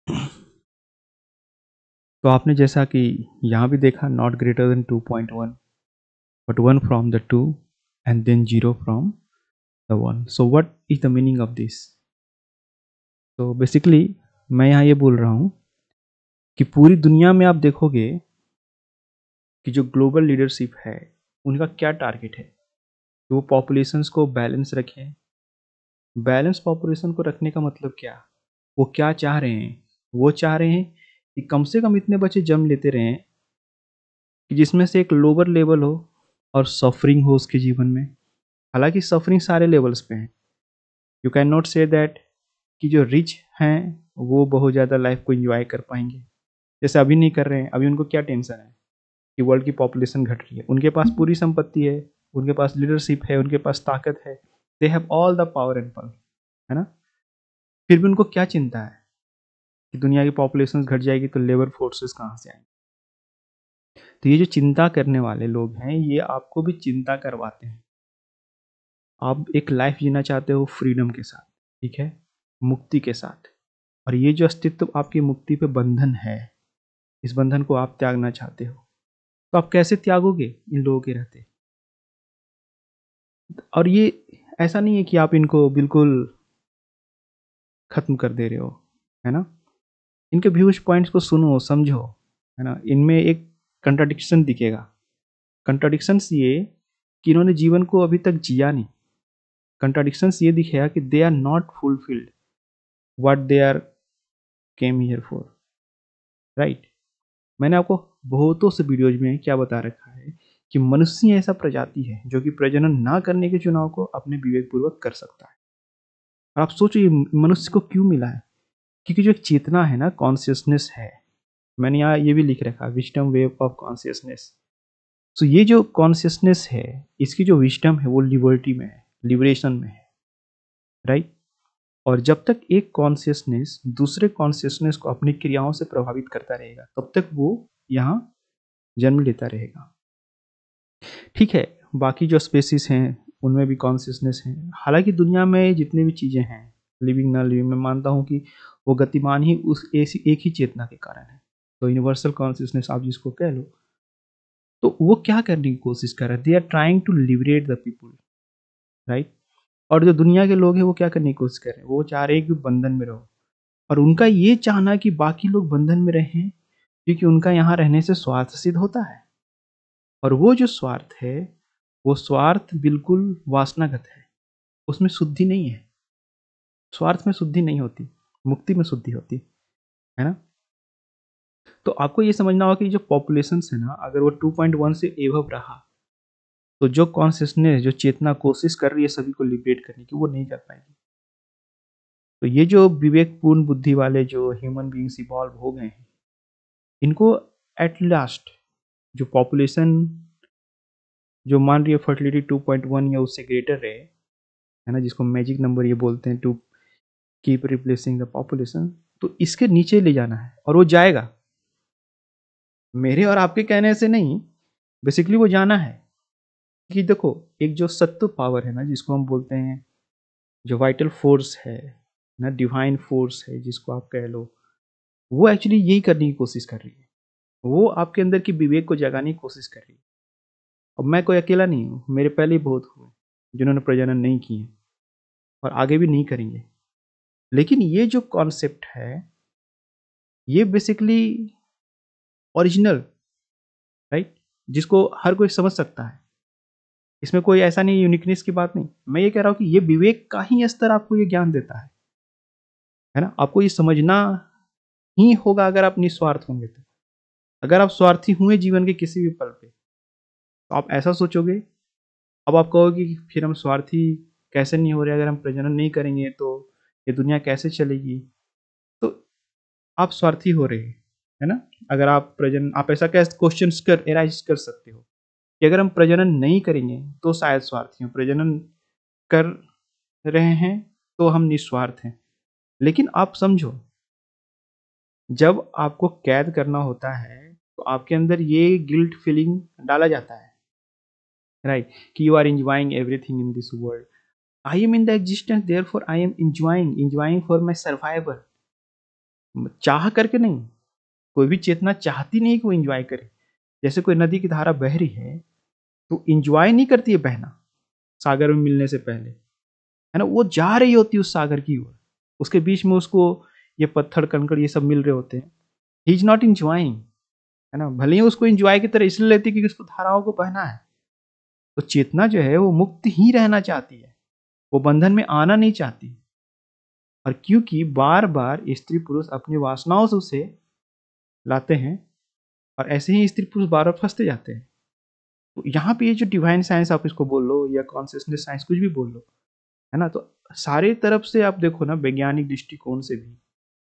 तो आपने जैसा कि यहाँ भी देखा not greater than 2.1 but 1 from the 2 and then 0 from the 1. So what is the meaning of this? तो बेसिकली मैं यहाँ ये बोल रहा हूँ कि पूरी दुनिया में आप देखोगे कि जो ग्लोबल लीडरशिप है उनका क्या टारगेट है कि वो पॉपुलेशंस को बैलेंस रखें. बैलेंस पॉपुलेशन को रखने का मतलब क्या? वो क्या चाह रहे हैं? वो चाह रहे हैं कि कम से कम इतने बच्चे जन्म लेते रहें कि जिसमें से एक लोअर लेवल हो और सफरिंग हो उसके जीवन में. हालांकि सफरिंग सारे लेवल्स पे है. You can not say that कि जो रिच हैं वो बहुत ज़्यादा लाइफ को एंजॉय कर पाएंगे. जैसे अभी नहीं कर रहे हैं. अभी उनको क्या टेंशन है कि वर्ल्ड की पॉपुलेशन घट रही है. उनके पास पूरी संपत्ति है, उनके पास लीडरशिप है, उनके पास ताकत है. They have all the power and पल, है ना. फिर भी उनको क्या चिंता है कि दुनिया की पॉपुलेशन घट जाएगी तो लेबर फोर्सेस कहाँ से आएंगे. तो ये जो चिंता करने वाले लोग हैं ये आपको भी चिंता करवाते हैं. आप एक लाइफ जीना चाहते हो फ्रीडम के साथ, ठीक है, मुक्ति के साथ. और ये जो अस्तित्व आपकी मुक्ति पे बंधन है, इस बंधन को आप त्यागना चाहते हो. तो आप कैसे त्यागोगे इन लोगों के रहते? और ये ऐसा नहीं है कि आप इनको बिल्कुल खत्म कर दे रहे हो, है ना. इनके व्यूज पॉइंट्स को सुनो, समझो, है ना. इनमें एक कंट्राडिक्शन दिखेगा. कंट्राडिक्शंस ये कि इन्होंने जीवन को अभी तक जिया नहीं. कंट्राडिक्शंस ये दिखेगा कि they are not fulfilled what they are came here for, right. मैंने आपको बहुतों से वीडियोज में क्या बता रखा है कि मनुष्य ऐसा प्रजाति है जो कि प्रजनन ना करने के चुनाव को अपने विवेक पूर्वक कर सकता है. और आप सोचो ये मनुष्य को क्यों मिला है? क्योंकि जो एक चेतना है ना, कॉन्शियसनेस है. मैंने यहाँ ये भी लिख रखा है, विजडम वेव ऑफ कॉन्शियसनेस. सो ये जो कॉन्शियसनेस है, इसकी जो विजडम है वो लिबर्टी में है, लिबरेशन में है, राइट. और जब तक एक कॉन्शियसनेस दूसरे कॉन्शियसनेस को अपनी क्रियाओं से प्रभावित करता रहेगा तब तक वो यहाँ जन्म लेता रहेगा. ठीक है, बाकी जो स्पेसीज हैं उनमें भी कॉन्शियसनेस है. हालांकि दुनिया में जितनी भी चीज़ें हैं, लिविंग ना लिविंग, मैं मानता हूँ कि वो गतिमान ही उस एक ही चेतना के कारण है. तो यूनिवर्सल कॉन्शियसनेस आप जिसको कह लो, तो वो क्या करने की कोशिश कर रहे हैं? They are trying to liberate the people, right. और जो दुनिया के लोग हैं वो क्या करने की कोशिश कर रहे हैं? वो चाह रहे हैं कि बंधन में रहो. और उनका ये चाहना कि बाकी लोग बंधन में रहें क्योंकि उनका यहाँ रहने से स्वार्थ सिद्ध होता है. और वो जो स्वार्थ है वो स्वार्थ बिल्कुल वासनागत है. उसमें शुद्धि नहीं है. स्वार्थ में शुद्धि नहीं होती, मुक्ति में शुद्धि होती है ना. तो आपको ये समझना होगा कि जो पॉपुलेशन है ना, अगर वो 2.1 से एवब रहा तो जो कॉन्शियसनेस, जो चेतना कोशिश कर रही है सभी को लिबरेट करने की, वो नहीं कर पाएगी. तो ये जो विवेकपूर्ण बुद्धि वाले जो ह्यूमन बीइंग्स इवॉल्व हो गए हैं, इनको एट लास्ट जो पॉपुलेशन जो मान रही है फर्टिलिटी 2.1 या उससे ग्रेटर रहे, है ना, जिसको मैजिक नंबर ये बोलते हैं, to keep replacing the population, तो इसके नीचे ले जाना है. और वो जाएगा मेरे और आपके कहने से नहीं, बेसिकली वो जाना है. कि देखो, एक जो सत्व पावर है ना जिसको हम बोलते हैं, जो वाइटल फोर्स है ना, डिवाइन फोर्स है जिसको आप कह लो, वो एक्चुअली यही करने की कोशिश कर रही है. वो आपके अंदर की विवेक को जगाने की कोशिश कर रही है. और मैं कोई अकेला नहीं हूँ, मेरे पहले ही बहुत हुए जिन्होंने प्रजनन नहीं किए और आगे भी नहीं करेंगे. लेकिन ये जो कॉन्सेप्ट है ये बेसिकली ओरिजिनल, राइट, जिसको हर कोई समझ सकता है. इसमें कोई ऐसा नहीं यूनिकनेस की बात नहीं. मैं ये कह रहा हूँ कि ये विवेक का ही स्तर आपको ये ज्ञान देता है ना. आपको ये समझना ही होगा अगर आप निस्वार्थ होंगे तो. अगर आप स्वार्थी हुए जीवन के किसी भी पल पे तो आप ऐसा सोचोगे. अब आप कहोगे कि फिर हम स्वार्थी कैसे नहीं हो रहे, अगर हम प्रजनन नहीं करेंगे तो ये दुनिया कैसे चलेगी. तो आप स्वार्थी हो रहे हैं, है ना. अगर आप प्रजनन, आप ऐसा कैसे क्वेश्चन कर एराइज कर सकते हो कि अगर हम प्रजनन नहीं करेंगे तो शायद स्वार्थी हो, प्रजनन कर रहे हैं तो हम निस्वार्थ हैं. लेकिन आप समझो, जब आपको कैद करना होता है तो आपके अंदर ये गिल्ट फीलिंग डाला जाता है, राइट, कि you are enjoying everything in this world. I am in the existence, therefore I am enjoying for my survival. चाह करके नहीं, कोई भी चेतना चाहती नहीं कि वो एंजॉय करे। जैसे कोई नदी की धारा बह रही है तो एंजॉय नहीं करती है बहना सागर में मिलने से पहले, है ना, वो जा रही होती है उस सागर की ओर, उसके बीच में उसको ये पत्थर कंकड़ ये सब मिल रहे होते हैं, ही इज नॉट इंजॉइंग, है ना, भले ही उसको इंजॉय की तरह इसलिए लेती है क्योंकि उसको धाराओं को बहना है। तो चेतना जो है वो मुक्त ही रहना चाहती है, वो बंधन में आना नहीं चाहती। और क्योंकि बार बार स्त्री पुरुष अपनी वासनाओं से उसे लाते हैं और ऐसे ही स्त्री पुरुष बार बार फंसते जाते हैं। तो यहाँ पे ये जो डिवाइन साइंस आप इसको बोल लो या कॉन्शियसनेस साइंस कुछ भी बोल लो, है ना, तो सारे तरफ से आप देखो ना, वैज्ञानिक दृष्टिकोण से भी,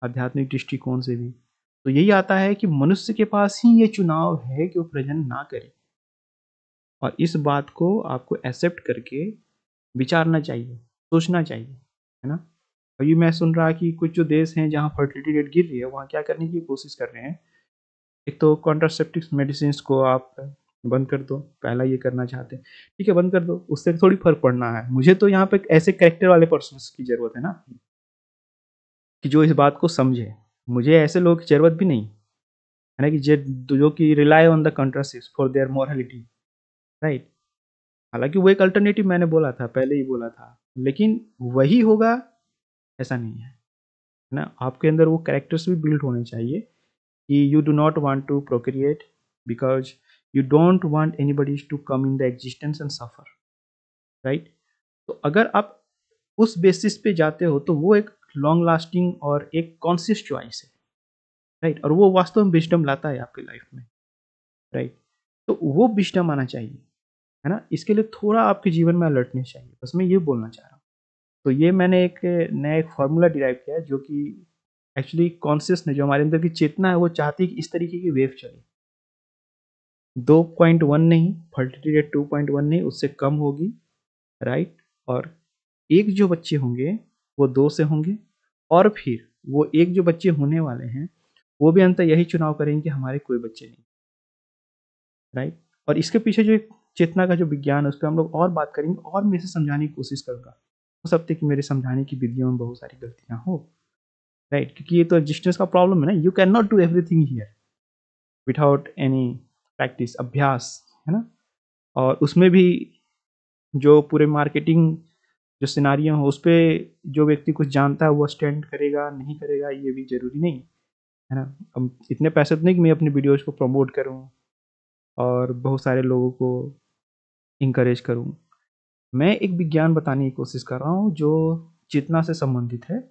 आध्यात्मिक दृष्टिकोण से भी, तो यही आता है कि मनुष्य के पास ही ये चुनाव है कि वो प्रजनन ना करे। और इस बात को आपको एक्सेप्ट करके विचारना चाहिए, सोचना चाहिए, है ना। अभी मैं सुन रहा कि कुछ जो देश हैं जहाँ फर्टिलिटी रेट गिर रही है, वहाँ क्या करने की कोशिश कर रहे हैं, एक तो कॉन्ट्रासेप्टिव मेडिसिन को आप बंद कर दो, पहला ये करना चाहते हैं, ठीक है बंद कर दो, उससे थोड़ी फर्क पड़ना है। मुझे तो यहाँ पे ऐसे कैरेक्टर वाले पर्सन की जरूरत है ना, कि जो इस बात को समझे। मुझे ऐसे लोगों की जरूरत भी नहीं, है ना, कि जो कि rely on the contraceptive for their morality, right. हालांकि वो एक अल्टरनेटिव मैंने बोला था, पहले ही बोला था, लेकिन वही होगा ऐसा नहीं है ना। आपके अंदर वो कैरेक्टर्स भी बिल्ड होने चाहिए कि you do not want to procreate because you don't want anybody to come in the existence and suffer, right. तो अगर आप उस बेसिस पे जाते हो तो वो एक लॉन्ग लास्टिंग और एक कॉन्शियस चॉइस है, राइट, और वो वास्तव में विजडम लाता है आपकी लाइफ में, राइट। तो वो विजडम आना चाहिए, है ना, इसके लिए थोड़ा आपके जीवन में अलर्टनेस चाहिए, बस मैं ये बोलना चाह रहा हूँ। तो ये मैंने एक नया एक फॉर्मूला डिराइव किया है जो कि एक्चुअली कॉन्शियसनेस जो हमारे अंदर की चेतना है वो चाहती है कि इस तरीके की वेव चले। 2.1 नहीं, फर्टिलिटी रेट 2.1 नहीं, उससे कम होगी, राइट। और एक जो बच्चे होंगे वो 2 से होंगे, और फिर वो एक जो बच्चे होने वाले हैं वो भी अंत यही चुनाव करेंगे कि हमारे कोई बच्चे नहीं, राइट। और इसके पीछे जो एक चेतना का जो विज्ञान है उस पर हम लोग और बात करेंगे, और मैं इसे समझाने की कोशिश करूंगा। हो सकता है कि मेरे समझाने की विधियों में बहुत सारी गलतियां हो, राइट, क्योंकि ये तो एग्जिस्टेंस का प्रॉब्लम है ना, you can not do everything here without any practice, अभ्यास, है ना। और उसमें भी जो पूरे मार्केटिंग जो सिनारियो हो उस पे जो व्यक्ति कुछ जानता है वो स्टैंड करेगा नहीं करेगा ये भी जरूरी नहीं, है ना। अब इतने पैसे तो नहीं कि मैं अपनी वीडियोज को प्रमोट करूं और बहुत सारे लोगों को इंकरेज करूं। मैं एक विज्ञान बताने की कोशिश कर रहा हूँ जो चेतना से संबंधित है,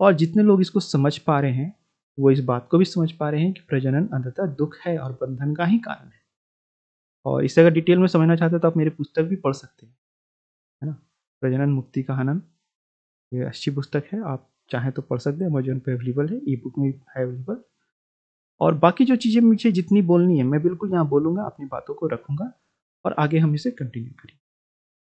और जितने लोग इसको समझ पा रहे हैं वो इस बात को भी समझ पा रहे हैं कि प्रजनन अंततः दुख है और बंधन का ही कारण है। और इसे अगर डिटेल में समझना चाहते हो तो आप मेरी पुस्तक भी पढ़ सकते हैं, है ना, प्रजनन मुक्ति का हनन। ये अच्छी पुस्तक है, आप चाहें तो पढ़ सकते हैं, अमेजोन पे अवेलेबल है, ई बुक में भी है अवेलेबल। और बाकी जो चीज़ें मुझे जितनी बोलनी है मैं बिल्कुल यहाँ बोलूँगा, अपनी बातों को रखूँगा और आगे हम इसे कंटिन्यू करेंगे।